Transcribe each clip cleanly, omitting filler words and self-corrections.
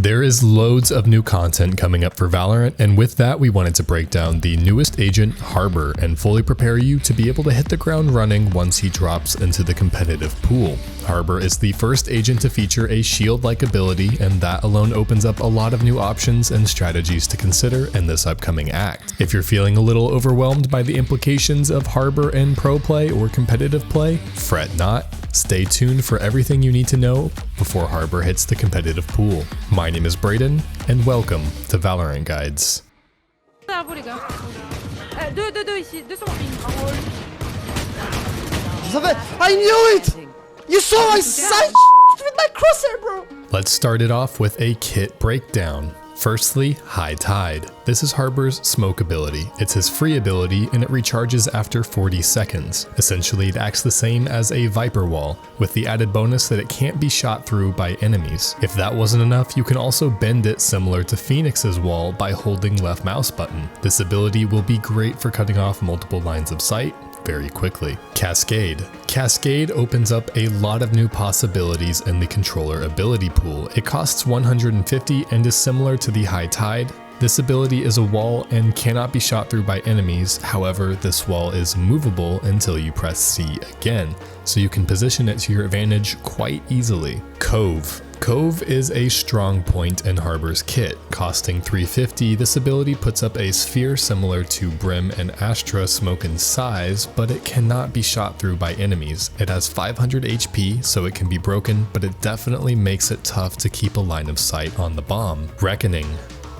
There is loads of new content coming up for Valorant, and with that we wanted to break down the newest agent, Harbor, and fully prepare you to be able to hit the ground running once he drops into the competitive pool. Harbor is the first agent to feature a shield-like ability, and that alone opens up a lot of new options and strategies to consider in this upcoming act. If you're feeling a little overwhelmed by the implications of Harbor in pro play or competitive play, fret not. Stay tuned for everything you need to know before Harbor hits the competitive pool. My name is Brayden, and welcome to Valorant Guides. I knew it! You saw I sight with my crosshair, bro! Let's start it off with a kit breakdown. Firstly, High Tide. This is Harbor's smoke ability. It's his free ability and it recharges after 40 seconds. Essentially, it acts the same as a Viper wall, with the added bonus that it can't be shot through by enemies. If that wasn't enough, you can also bend it similar to Phoenix's wall by holding left mouse button. This ability will be great for cutting off multiple lines of sight very quickly. Cascade. Cascade opens up a lot of new possibilities in the controller ability pool. It costs 150 and is similar to the High Tide. This ability is a wall and cannot be shot through by enemies. However, this wall is movable until you press C again, so you can position it to your advantage quite easily. Cove. Cove is a strong point in Harbor's kit. Costing 350, this ability puts up a sphere similar to Brim and Astra smoke in size, but it cannot be shot through by enemies. It has 500 HP, so it can be broken, but it definitely makes it tough to keep a line of sight on the bomb. Reckoning.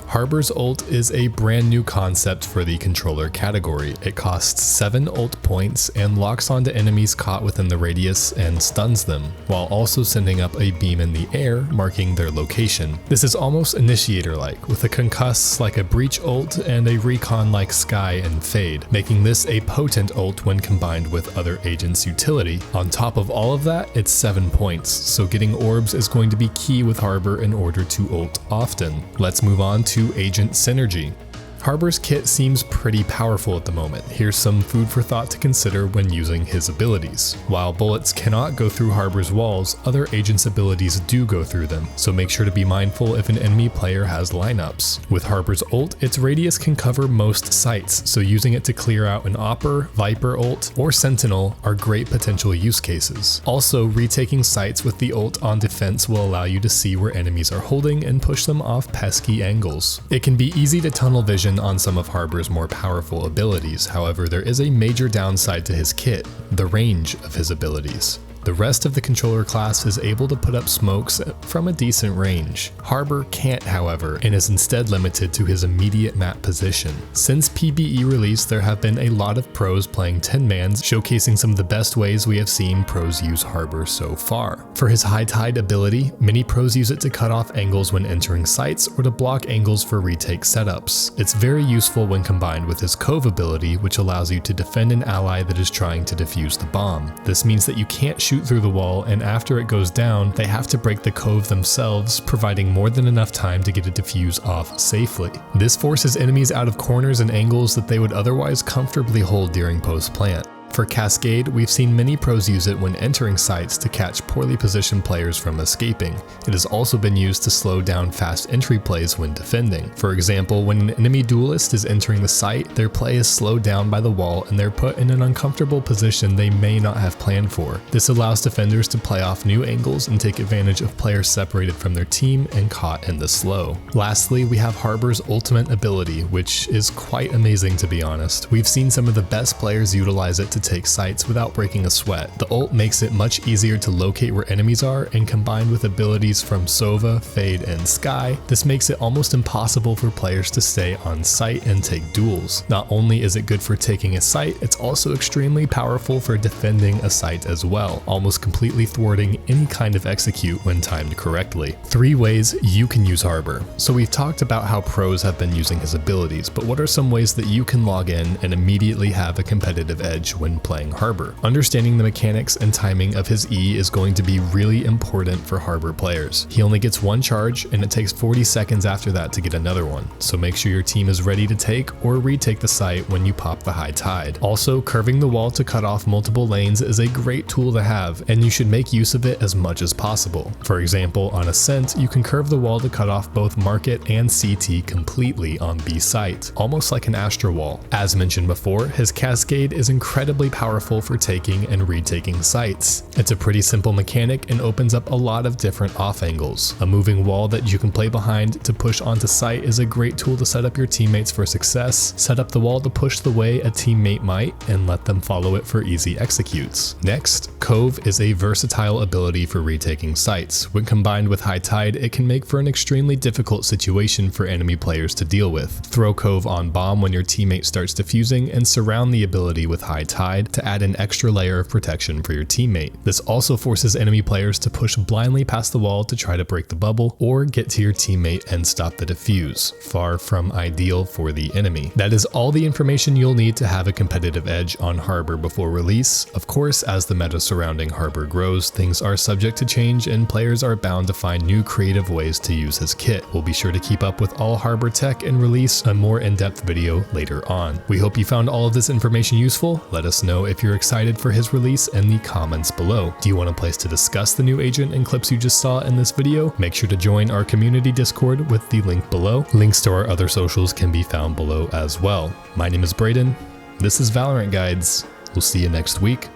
Harbor's ult is a brand new concept for the controller category. It costs 7 ult points and locks onto enemies caught within the radius and stuns them, while also sending up a beam in the air marking their location. This is almost initiator-like, with a concuss like a breach ult and a recon like Sky and Fade, making this a potent ult when combined with other agents' utility. On top of all of that, it's 7 points, so getting orbs is going to be key with Harbor in order to ult often. Let's move on to agent synergy. Harbor's kit seems pretty powerful at the moment. Here's some food for thought to consider when using his abilities. While bullets cannot go through Harbor's walls, other agents' abilities do go through them, so make sure to be mindful if an enemy player has lineups. With Harbor's ult, its radius can cover most sites, so using it to clear out an Opper, Viper ult, or Sentinel are great potential use cases. Also, retaking sites with the ult on defense will allow you to see where enemies are holding and push them off pesky angles. It can be easy to tunnel vision on some of Harbor's more powerful abilities. However, there is a major downside to his kit: the range of his abilities. The rest of the controller class is able to put up smokes from a decent range. Harbor can't, however, and is instead limited to his immediate map position. Since PBE release, there have been a lot of pros playing 10-mans, showcasing some of the best ways we have seen pros use Harbor so far. For his High Tide ability, many pros use it to cut off angles when entering sites or to block angles for retake setups. It's very useful when combined with his Cove ability, which allows you to defend an ally that is trying to defuse the bomb. This means that you can't shoot through the wall, and after it goes down, they have to break the Cove themselves, providing more than enough time to get a defuse off safely. This forces enemies out of corners and angles that they would otherwise comfortably hold during post-plant. For Cascade, we've seen many pros use it when entering sites to catch poorly positioned players from escaping. It has also been used to slow down fast entry plays when defending. For example, when an enemy duelist is entering the site, their play is slowed down by the wall and they're put in an uncomfortable position they may not have planned for. This allows defenders to play off new angles and take advantage of players separated from their team and caught in the slow. Lastly, we have Harbor's ultimate ability, which is quite amazing to be honest. We've seen some of the best players utilize it to take sites without breaking a sweat. The ult makes it much easier to locate where enemies are, and combined with abilities from Sova, Fade, and Sky, this makes it almost impossible for players to stay on site and take duels. Not only is it good for taking a site, it's also extremely powerful for defending a site as well, almost completely thwarting any kind of execute when timed correctly. 3 ways you can use Harbor. So we've talked about how pros have been using his abilities, but what are some ways that you can log in and immediately have a competitive edge when when playing Harbor. Understanding the mechanics and timing of his E is going to be really important for Harbor players. He only gets one charge, and it takes 40 seconds after that to get another one, so make sure your team is ready to take or retake the site when you pop the high tide. Also, curving the wall to cut off multiple lanes is a great tool to have, and you should make use of it as much as possible. For example, on Ascent, you can curve the wall to cut off both Market and CT completely on B site, almost like an Astra wall. As mentioned before, his Cascade is incredibly powerful for taking and retaking sites. It's a pretty simple mechanic and opens up a lot of different off angles. A moving wall that you can play behind to push onto site is a great tool to set up your teammates for success. Set up the wall to push the way a teammate might and let them follow it for easy executes. Next, Cove is a versatile ability for retaking sites. When combined with High Tide, it can make for an extremely difficult situation for enemy players to deal with. Throw Cove on bomb when your teammate starts defusing and surround the ability with High Tide to add an extra layer of protection for your teammate. This also forces enemy players to push blindly past the wall to try to break the bubble or get to your teammate and stop the defuse, far from ideal for the enemy. That is all the information you'll need to have a competitive edge on Harbor before release. Of course, as the meta surrounding Harbor grows, things are subject to change and players are bound to find new creative ways to use his kit. We'll be sure to keep up with all Harbor tech and release a more in-depth video later on. We hope you found all of this information useful. Let us know if you're excited for his release in the comments below. Do you want a place to discuss the new agent and clips you just saw in this video? Make sure to join our community Discord with the link below. Links to our other socials can be found below as well. My name is Braden. This is Valorant Guides. We'll see you next week.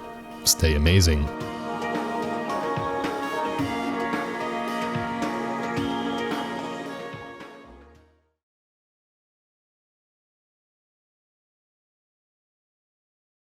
Stay amazing.